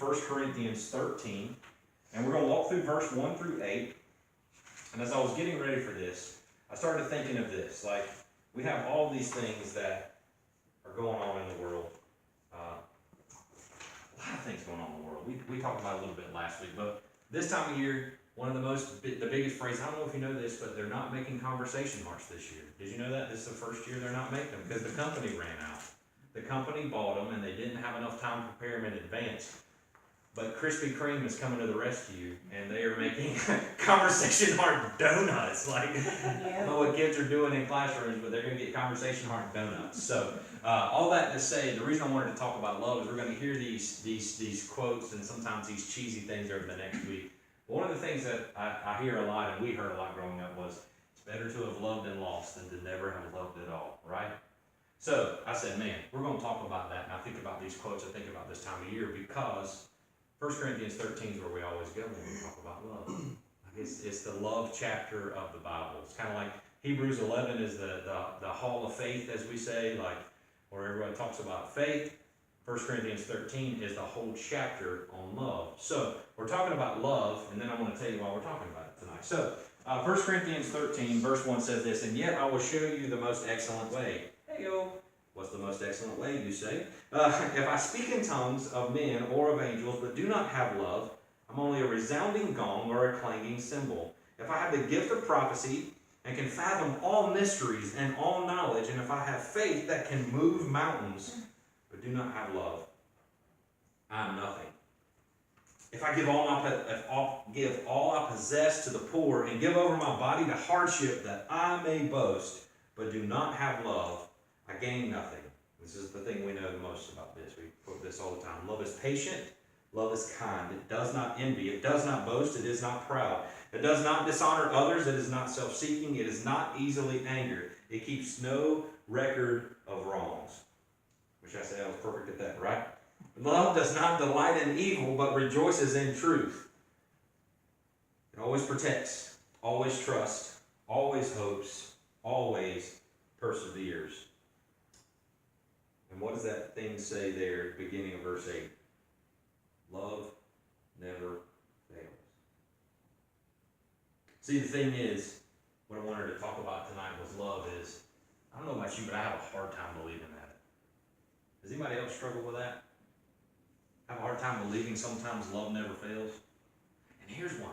1 Corinthians 13, and we're going to walk through verse 1 through 8. And as I was getting ready for this, I started thinking of this. Like, we have all these things that are going on in the world. A lot of things going on in the world. We talked about it a little bit last week, but this time of year, one of the biggest phrases, I don't know if you know this, but they're not making Conversation Marts this year. Did you know that? This is the first year they're not making them because the company ran out. The company bought them and they didn't have enough time to prepare them in advance. But Krispy Kreme is coming to the rescue and they are making Conversation Heart donuts. Like, I don't know what kids are doing in classrooms, but they're going to get Conversation Heart donuts. So, all that to say, the reason I wanted to talk about love is we're going to hear these quotes and sometimes these cheesy things over the next week. One of the things that I hear a lot, and we heard a lot growing up, was it's better to have loved and lost than to never have loved at all, right? So I said, man, we're going to talk about that. And I think about these quotes, I think about this time of year because 1 Corinthians 13 is where we always go when we talk about love. It's the love chapter of the Bible. It's kind of like Hebrews 11 is the hall of faith, as we say, like where everyone talks about faith. 1 Corinthians 13 is the whole chapter on love. So we're talking about love, and then I'm going to tell you why we're talking about it tonight. So 1 Corinthians 13, verse 1 says this, and yet I will show you the most excellent way. Hey-yo. What's the most excellent way, you say? If I speak in tongues of men or of angels, but do not have love, I'm only a resounding gong or a clanging cymbal. If I have the gift of prophecy and can fathom all mysteries and all knowledge, and if I have faith that can move mountains, but do not have love, I am nothing. If I give all I possess to the poor and give over my body to hardship that I may boast, but do not have love, I gain nothing. This is the thing we know the most about this. We quote this all the time. Love is patient. Love is kind. It does not envy. It does not boast. It is not proud. It does not dishonor others. It is not self-seeking. It is not easily angered. It keeps no record of wrongs. Wish I said I was perfect at that, right? Love does not delight in evil, but rejoices in truth. It always protects, always trusts, always hopes, always perseveres. And what does that thing say there at the beginning of verse 8? Love never fails. See, the thing is, what I wanted to talk about tonight with love is, I don't know about you, but I have a hard time believing that. Does anybody else struggle with that? Have a hard time believing sometimes love never fails? And here's one.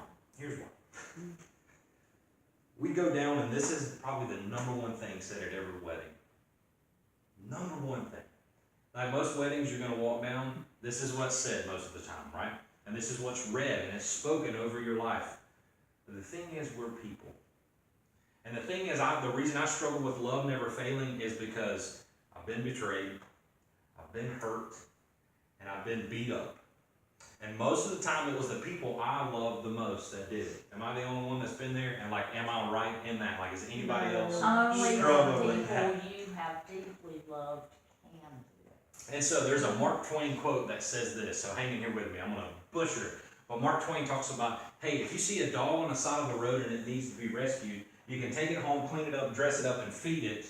We go down, and this is probably the number one thing said at every wedding. Number one thing. Like most weddings, you're going to walk down, this is what's said most of the time, right? And this is what's read, and it's spoken over your life. But the thing is, we're people. And the thing is, the reason I struggle with love never failing is because I've been betrayed, I've been hurt, and I've been beat up. And most of the time, it was the people I loved the most that did it. Am I the only one that's been there? And like, am I right in that? Like, is anybody else Only struggling the with that? people you have deeply loved can do it. And so there's a Mark Twain quote that says this. So hang in here with me. I'm going to butcher it. But Mark Twain talks about, hey, if you see a dog on the side of the road and it needs to be rescued, you can take it home, clean it up, dress it up, and feed it.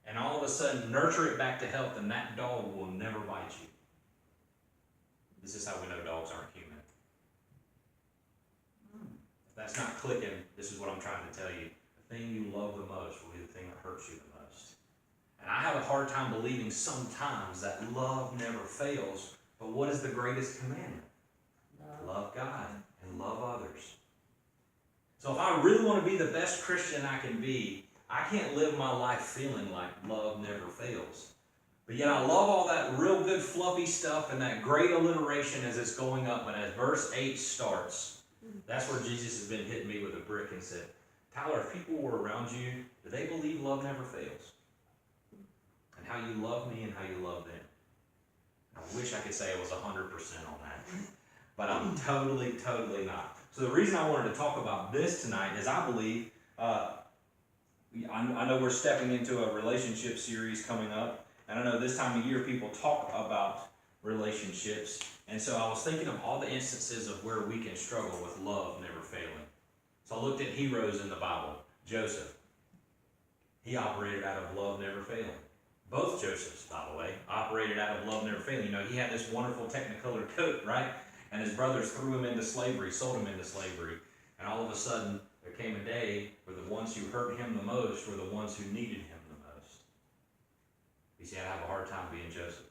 And all of a sudden, nurture it back to health, and that dog will never bite you. This is how we know dogs aren't human. If that's not clicking, this is what I'm trying to tell you. The thing you love the most will be the thing that hurts you the most. And I have a hard time believing sometimes that love never fails. But what is the greatest commandment? Love God and love others. So if I really want to be the best Christian I can be, I can't live my life feeling like love never fails. But yet I love all that real good fluffy stuff and that great alliteration as it's going up. And as verse 8 starts, that's where Jesus has been hitting me with a brick and said, Tyler, if people were around you, do they believe love never fails? And how you love me and how you love them. I wish I could say I was 100% on that. But I'm totally not. So the reason I wanted to talk about this tonight is I believe, I know we're stepping into a relationship series coming up. And I know this time of year people talk about relationships. And so I was thinking of all the instances of where we can struggle with love never failing. So I looked at heroes in the Bible. Joseph. He operated out of love never failing. Both Josephs, by the way, operated out of love never failing. You know, he had this wonderful technicolor coat, right? And his brothers threw him into slavery, sold him into slavery. And all of a sudden, there came a day where the ones who hurt him the most were the ones who needed him the most. You see, I'd have a hard time being Joseph.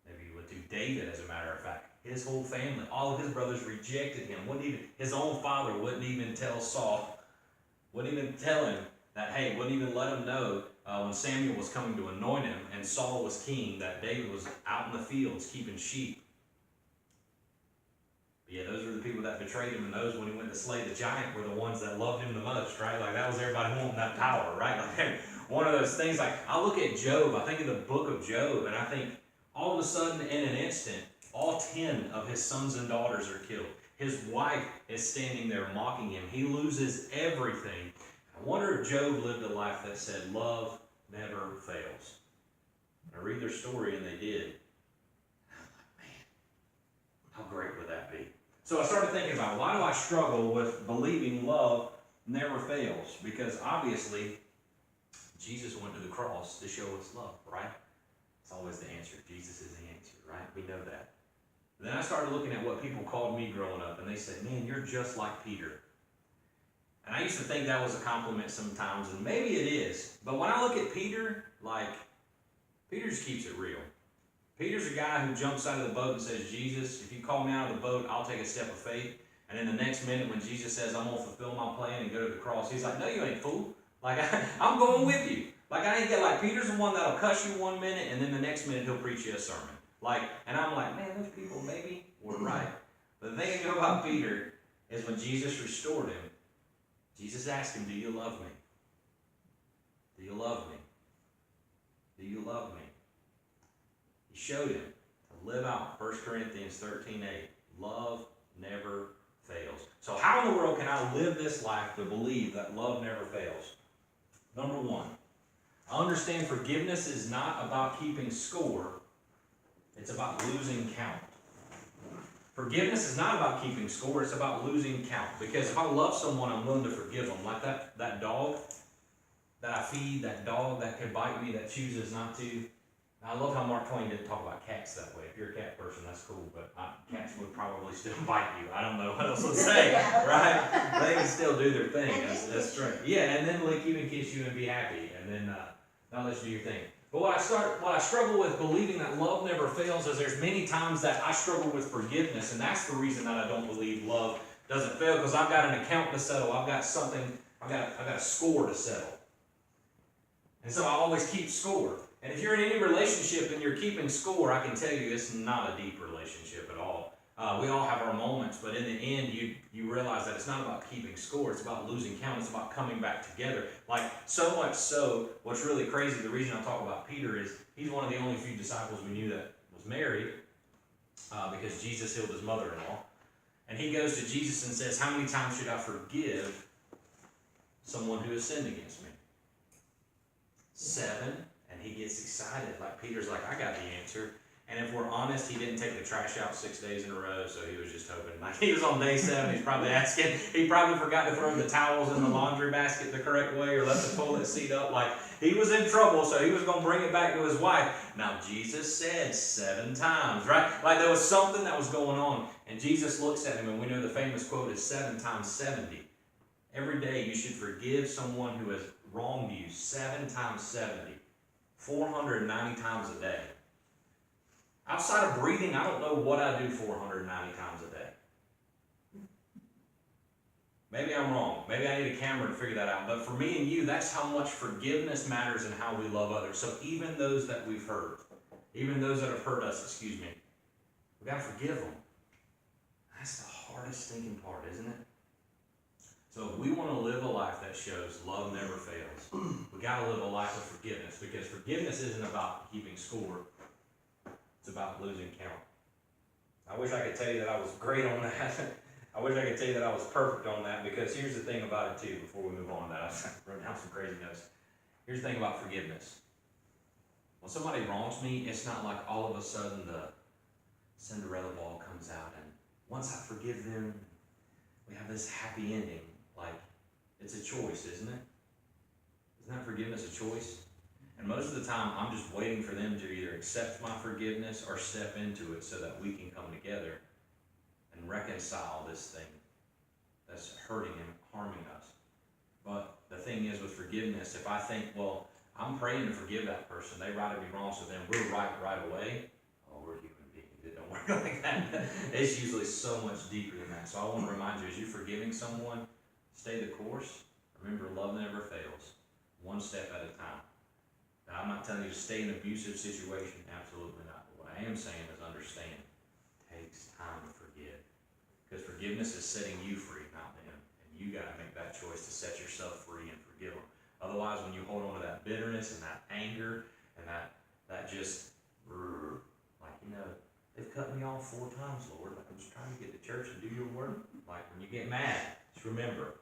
Maybe you would do David, as a matter of fact. His whole family, all of his brothers rejected him. His own father wouldn't even tell Saul, wouldn't even tell him that, hey, wouldn't even let him know when Samuel was coming to anoint him and Saul was king, that David was out in the fields keeping sheep. But yeah, those were the people that betrayed him, and those, when he went to slay the giant, were the ones that loved him the most, right? Like, that was everybody wanting that power, right? Like, one of those things, like, I look at Job, I think of the book of Job, and I think all of a sudden, in an instant, all 10 of his sons and daughters are killed. His wife is standing there mocking him. He loses everything. I wonder if Job lived a life that said, love never fails. I read their story, and they did. And I'm like, man, how great would that be? So I started thinking about, why do I struggle with believing love never fails? Because obviously, Jesus went to the cross to show us love, right? It's always the answer. Jesus is the answer, right? We know that. Then I started looking at what people called me growing up, and they said, man, you're just like Peter. And I used to think that was a compliment sometimes, and maybe it is. But when I look at Peter, like, Peter just keeps it real. Peter's a guy who jumps out of the boat and says, Jesus, if you call me out of the boat, I'll take a step of faith. And in the next minute, when Jesus says, I'm going to fulfill my plan and go to the cross, he's like, no, you ain't, fool. Like, I'm going with you. Like, I ain't get, like, Peter's the one that'll cuss you one minute, and then the next minute he'll preach you a sermon. Like, and I'm like, man, those people maybe were right. But the thing I know about Peter is when Jesus restored him, Jesus asked him, do you love me? Do you love me? Do you love me? He showed him to live out 1 Corinthians 13:8. Love never fails. So how in the world can I live this life to believe that love never fails? Number one, I understand forgiveness is not about keeping score. It's about losing count. Forgiveness is not about keeping score. It's about losing count. Because if I love someone, I'm willing to forgive them. Like that dog that I feed, that dog that could bite me, that chooses not to. I love how Mark Twain didn't talk about cats that way. If you're a cat person, that's cool, but cats would probably still bite you. I don't know what else to say, right? They can still do their thing. That's true. Yeah, and then lick you and kiss you and be happy, and then not let you do your thing. But what I struggle with believing that love never fails is there's many times that I struggle with forgiveness, and that's the reason that I don't believe love doesn't fail, because I've got an account to settle. I've got a score to settle. And so I always keep score. And if you're in any relationship and you're keeping score, I can tell you it's not a deep relationship at all. We all have our moments, but in the end, you realize that it's not about keeping score. It's about losing count. It's about coming back together. Like, so much so, what's really crazy, the reason I talk about Peter is he's one of the only few disciples we knew that was married because Jesus healed his mother-in-law. And he goes to Jesus and says, how many times should I forgive someone who has sinned against me? 7. And he gets excited. Like, Peter's like, I got the answer. And if we're honest, he didn't take the trash out 6 days in a row, so he was just hoping. Like, he was on day 7, he's probably asking. He probably forgot to throw the towels in the laundry basket the correct way or left the toilet seat up. Like, he was in trouble, so he was going to bring it back to his wife. Now, Jesus said 7 times, right? Like, there was something that was going on. And Jesus looks at him, and we know the famous quote is 7 times 70. Every day you should forgive someone who has wronged you 7 times 70. 490 times a day. Outside of breathing, I don't know what I do 490 times a day. Maybe I'm wrong. Maybe I need a camera to figure that out. But for me and you, that's how much forgiveness matters in how we love others. So even those that we've hurt, even those that have hurt us, we got to forgive them. That's the hardest thinking part, isn't it? So if we want to live a life that shows love never fails, we got to live a life of forgiveness, because forgiveness isn't about keeping score. It's about losing count. I wish I could tell you that I was great on that. I wish I could tell you that I was perfect on that, because here's the thing about it too, before we move on to that. I wrote down some crazy notes. Here's the thing about forgiveness. When somebody wrongs me, it's not like all of a sudden the Cinderella ball comes out and once I forgive them, we have this happy ending. Like, it's a choice, isn't it? Isn't that forgiveness a choice? And most of the time, I'm just waiting for them to either accept my forgiveness or step into it so that we can come together and reconcile this thing that's hurting and harming us. But the thing is with forgiveness, if I think, well, I'm praying to forgive that person, they righted me wrong, so then we're right away. Oh, we're human beings. It don't work like that. It's usually so much deeper than that. So I want to remind you, as you're forgiving someone, stay the course. Remember, love never fails. One step at a time. Now, I'm not telling you to stay in an abusive situation. Absolutely not. But what I am saying is understand. It takes time to forgive. Because forgiveness is setting you free, not them. And you got to make that choice to set yourself free and forgive them. Otherwise, when you hold on to that bitterness and that anger and that just, like, they've cut me off 4 times, Lord. Like, I'm just trying to get to church and do your work. Like, when you get mad, just remember,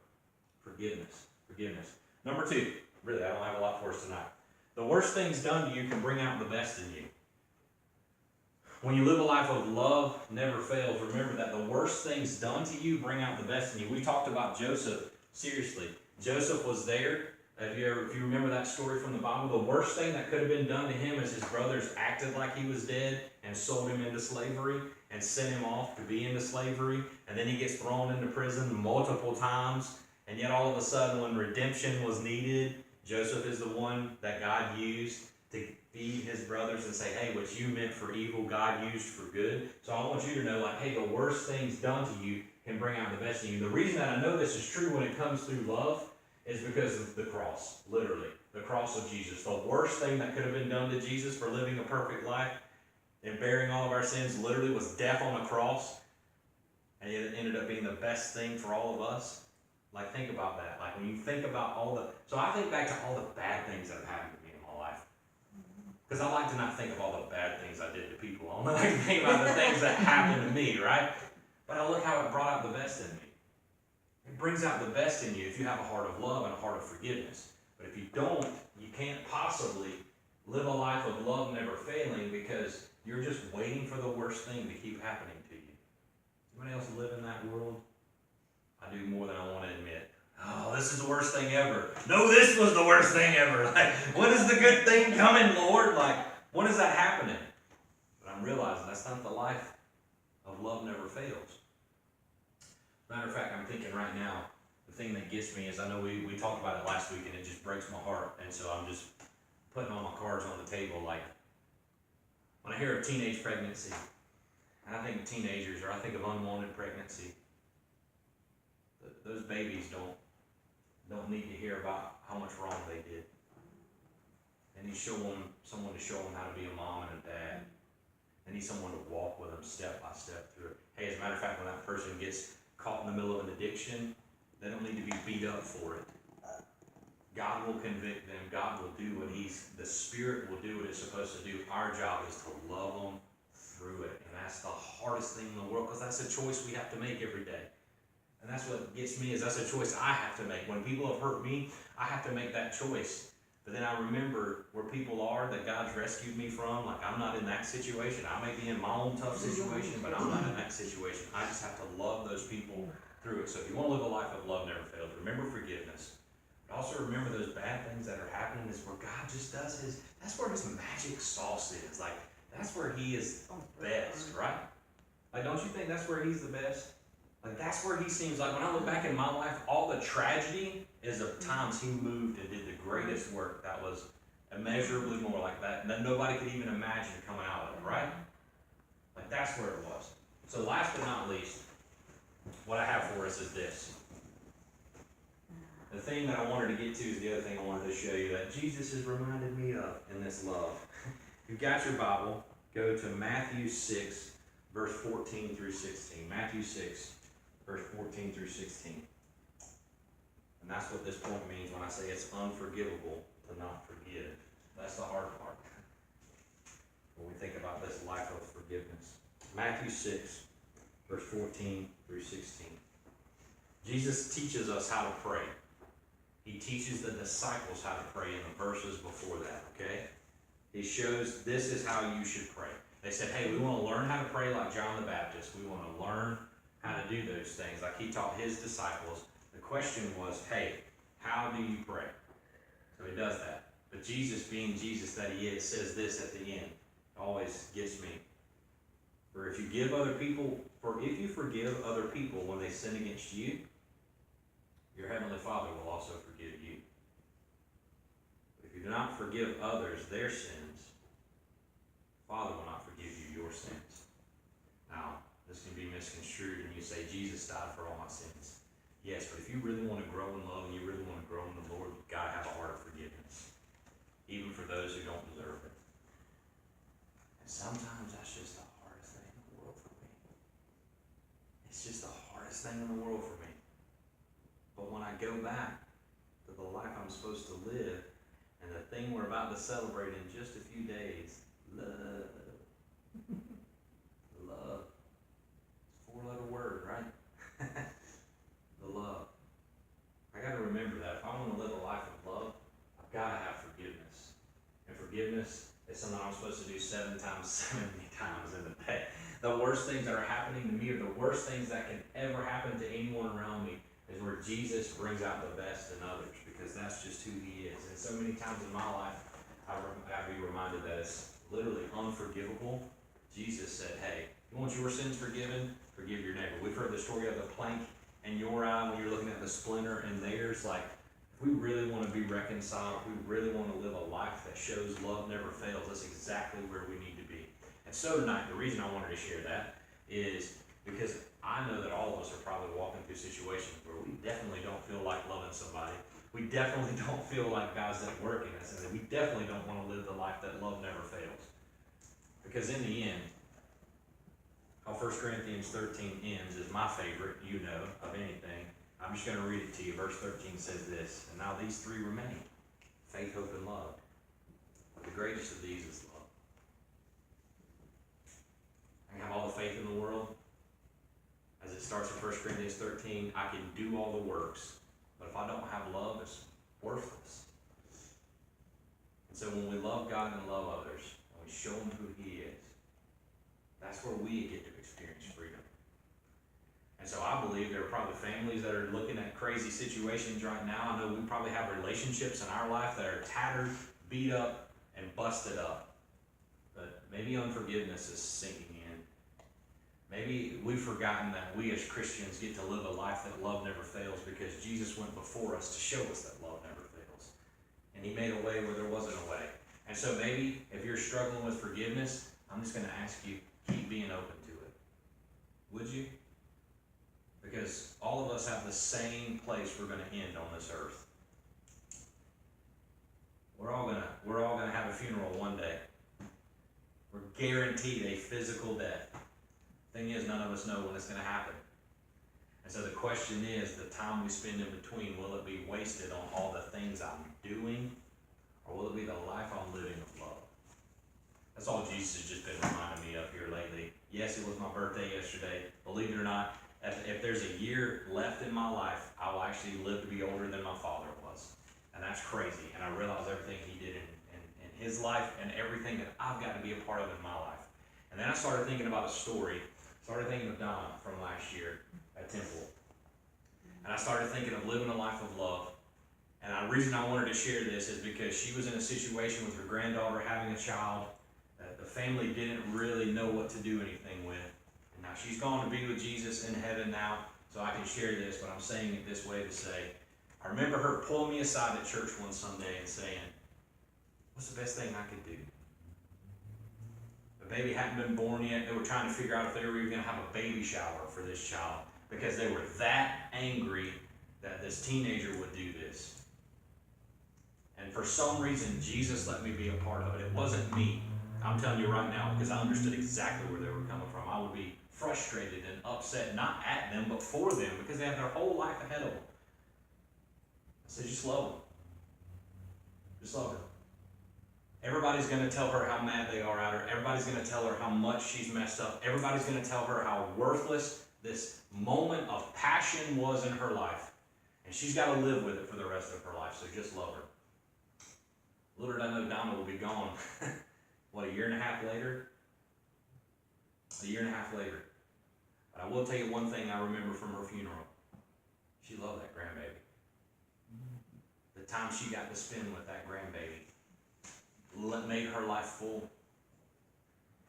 forgiveness. Forgiveness. Number 2, really, I don't have a lot for us tonight. The worst things done to you can bring out the best in you. When you live a life of love never fails, remember that the worst things done to you bring out the best in you. We talked about Joseph. Seriously, Joseph was there. If you remember that story from the Bible, the worst thing that could have been done to him is his brothers acted like he was dead and sold him into slavery and sent him off to be into slavery. And then he gets thrown into prison multiple times. And yet all of a sudden, when redemption was needed, Joseph is the one that God used to feed his brothers and say, hey, what you meant for evil, God used for good. So I want you to know, like, hey, the worst things done to you can bring out the best in you. The reason that I know this is true when it comes through love is because of the cross, literally. The cross of Jesus. The worst thing that could have been done to Jesus for living a perfect life and bearing all of our sins literally was death on a cross. And it ended up being the best thing for all of us. Like, think about that. Like, when you think about so I think back to all the bad things that have happened to me in my life. Because I like to not think of all the bad things I did to people. I only like to think about the things that happened to me, right? But I look how it brought out the best in me. It brings out the best in you if you have a heart of love and a heart of forgiveness. But if you don't, you can't possibly live a life of love never failing because you're just waiting for the worst thing to keep happening to you. Anybody else live in that world? I do more than I want to admit. Oh, this is the worst thing ever. No, this was the worst thing ever. Like, when is the good thing coming, Lord? Like, when is that happening? But I'm realizing that's not the life of love never fails. Matter of fact, I'm thinking right now, the thing that gets me is I know we talked about it last week and it just breaks my heart. And so I'm just putting all my cards on the table. Like, when I hear of teenage pregnancy, and I think of teenagers or I think of unwanted pregnancy, those babies don't need to hear about how much wrong they did. They need someone to show them how to be a mom and a dad. They need someone to walk with them step by step through it. Hey, as a matter of fact, when that person gets caught in the middle of an addiction, they don't need to be beat up for it. God will convict them. God will do what the Spirit will do what it's supposed to do. Our job is to love them through it. And that's the hardest thing in the world because that's a choice we have to make every day. And that's what gets me is that's a choice I have to make. When people have hurt me, I have to make that choice. But then I remember where people are that God's rescued me from. Like, I'm not in that situation. I may be in my own tough situation, but I'm not in that situation. I just have to love those people through it. So if you want to live a life of love never fails, remember forgiveness. But also remember those bad things that are happening is where God just does that's where his magic sauce is. Like, that's where he is best, right? Like, don't you think that's where he's the best? Like, that's where he seems like, when I look back in my life, all the tragedy is of times he moved and did the greatest work that was immeasurably more like that nobody could even imagine coming out of it, right? Like, that's where it was. So last but not least, what I have for us is this. The thing that I wanted to get to is the other thing I wanted to show you that Jesus has reminded me of in this love. If you've got your Bible, go to Matthew 6, verse 14 through 16. Matthew 6. Verse 14 through 16. And that's what this point means when I say it's unforgivable to not forgive. That's the hard part. When we think about this life of forgiveness. Matthew 6, verse 14 through 16. Jesus teaches us how to pray. He teaches the disciples how to pray in the verses before that, okay? He shows this is how you should pray. They said, hey, we want to learn how to pray like John the Baptist. We want to learn how to do those things like he taught his disciples. The question was, hey, how do you pray? So he does that. But Jesus, being Jesus that he is, says this at the end. It always gets me. For if you forgive other people when they sin against you, your heavenly Father will also forgive you. But if you do not forgive others their sins, Father will not forgive you your sins. Now, this can be misconstrued and you say, Jesus died for all my sins. Yes, but if you really want to grow in love and you really want to grow in the Lord, you've got to have a heart of forgiveness, even for those who don't deserve it. And sometimes that's just the hardest thing in the world for me. It's just the hardest thing in the world for me. But when I go back to the life I'm supposed to live and the thing we're about to celebrate in just a few days, love. Love. It's a 4-letter word, right? The love. I got to remember that if I want to live a life of love, I've got to have forgiveness. And forgiveness is something I'm supposed to do 7 times, 70 times in a day. The worst things that are happening to me, or the worst things that can ever happen to anyone around me, is where Jesus brings out the best in others, because that's just who he is. And so many times in my life, I be reminded that it's literally unforgivable. Jesus said, hey, you want your sins forgiven? Forgive your neighbor. We've heard the story of the plank in your eye when you're looking at the splinter in theirs. Like, if we really want to be reconciled, if we really want to live a life that shows love never fails, that's exactly where we need to be. And so tonight, the reason I wanted to share that is because I know that all of us are probably walking through situations where we definitely don't feel like loving somebody. We definitely don't feel like God's at work in us, and we definitely don't want to live the life that love never fails. Because in the end, how 1 Corinthians 13 ends is my favorite, of anything. I'm just going to read it to you. Verse 13 says this, and now these 3 remain, faith, hope, and love. But the greatest of these is love. I can have all the faith in the world. As it starts in 1 Corinthians 13, I can do all the works, but if I don't have love, it's worthless. And so when we love God and love others, and we show them who he is, that's where we get to experience freedom. And so I believe there are probably families that are looking at crazy situations right now. I know we probably have relationships in our life that are tattered, beat up, and busted up. But maybe unforgiveness is sinking in. Maybe we've forgotten that we as Christians get to live a life that love never fails because Jesus went before us to show us that love never fails. And he made a way where there wasn't a way. And so maybe if you're struggling with forgiveness, I'm just going to ask you, keep being open to it. Would you? Because all of us have the same place we're going to end on this earth. We're all gonna have a funeral one day. We're guaranteed a physical death. Thing is, none of us know when it's going to happen. And so the question is, the time we spend in between, will it be wasted on all the things I'm doing, or will it be the life I'm living of love? That's all Jesus has just been reminding me of here lately. Yes, it was my birthday yesterday. Believe it or not, if there's a year left in my life, I will actually live to be older than my father was. And that's crazy. And I realize everything he did in his life and everything that I've got to be a part of in my life. And then I started thinking about a story. Started thinking of Donna from last year at Temple. And I started thinking of living a life of love. And the reason I wanted to share this is because she was in a situation with her granddaughter having a child that the family didn't really know what to do anything with. And now she's gone to be with Jesus in heaven now, so I can share this, but I'm saying it this way to say, I remember her pulling me aside at church one Sunday and saying, what's the best thing I could do? The baby hadn't been born yet. They were trying to figure out if they were even going to have a baby shower for this child because they were that angry that this teenager would do this. And for some reason, Jesus let me be a part of it. It wasn't me. I'm telling you right now, because I understood exactly where they were coming from. I would be frustrated and upset, not at them, but for them, because they have their whole life ahead of them. I said, just love them. Just love her. Everybody's going to tell her how mad they are at her. Everybody's going to tell her how much she's messed up. Everybody's going to tell her how worthless this moment of passion was in her life. And she's got to live with it for the rest of her life, so just love her. Little did I know Donna will be gone. What, a year and a half later? A year and a half later. But I will tell you one thing I remember from her funeral. She loved that grandbaby. The time she got to spend with that grandbaby. made her life full.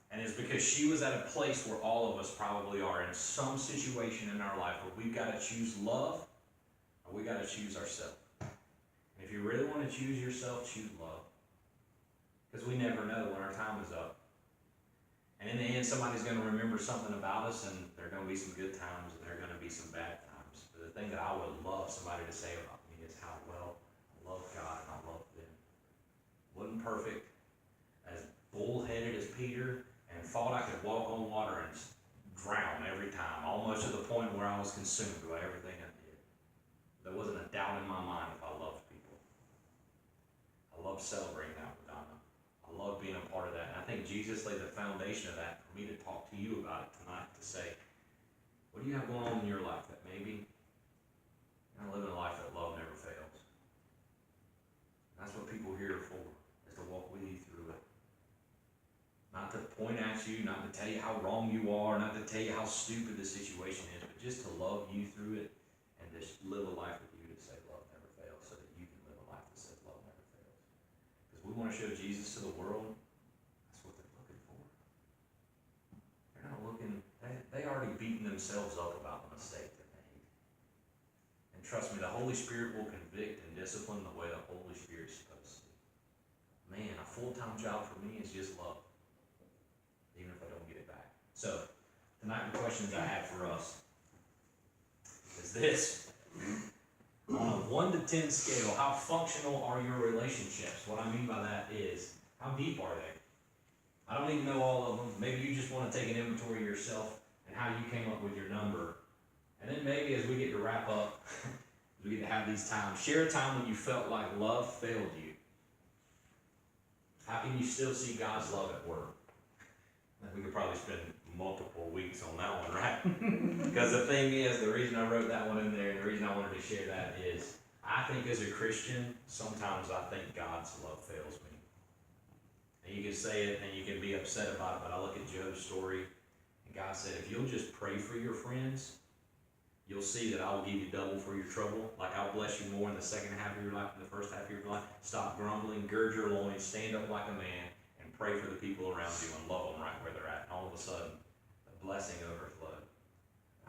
And it's because she was at a place where all of us probably are in some situation in our life where we've got to choose love or we got to choose ourselves. And if you really want to choose yourself, choose love. Because we never know when our time is up. And in the end, somebody's going to remember something about us, and there are going to be some good times and there are going to be some bad times. But the thing that I would love somebody to say about me is how well I love God and I love them. Wasn't perfect, as bullheaded as Peter, and thought I could walk on water and drown every time, almost to the point where I was consumed by everything I did. There wasn't a doubt in my mind if I loved people. I love celebrating that with Donna. I love being a part of that. And I think Jesus laid the foundation of that for me to talk to you about it tonight, to say, what do you have going on in your life that maybe you're not living a life that love never fails? And that's what people here are for, is to walk with you through it. Not to point at you, not to tell you how wrong you are, not to tell you how stupid the situation is, but just to love you through it and just live a life with you to say love never fails, so that you can live a life that says love never fails. Because we want to show Jesus to the world. That's what they're looking for. They're not looking, they already beaten themselves up about the mistake they made. And trust me, the Holy Spirit will convict and discipline the way the Holy Spirit is supposed to. Man, a full-time job for me is just love, even if I don't get it back. So, tonight the questions I have for us is this. On a 1 to 10 scale, how functional are your relationships? What I mean by that is, how deep are they? I don't even know all of them. Maybe you just want to take an inventory of yourself and how you came up with your number. And then maybe as we get to wrap up, we get to have these times, share a time when you felt like love failed you. How can you still see God's love at work? We could probably spend multiple weeks on that one, right? Because the thing is, the reason I wrote that one in there, and the reason I wanted to share that is, I think as a Christian, sometimes I think God's love fails me. And you can say it and you can be upset about it, but I look at Job's story, and God said, if you'll just pray for your friends, you'll see that I will give you double for your trouble. Like I'll bless you more in the second half of your life than the first half of your life. Stop grumbling, gird your loins, stand up like a man, and pray for the people around you and love them right where they're at. And all of a sudden, the blessing overflowed.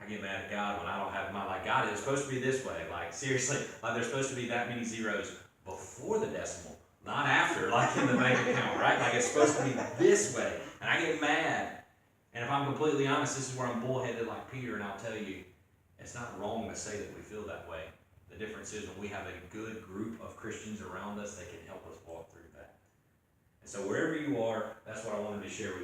I get mad at God when I don't have my, like, God, it's supposed to be this way. Like, seriously, like there's supposed to be that many zeros before the decimal, not after, like in the bank account, right? Like it's supposed to be this way. And I get mad. And if I'm completely honest, this is where I'm bullheaded like Peter, and I'll tell you, it's not wrong to say that we feel that way. The difference is when we have a good group of Christians around us, they can help us walk through that. And so wherever you are, that's what I wanted to share with you.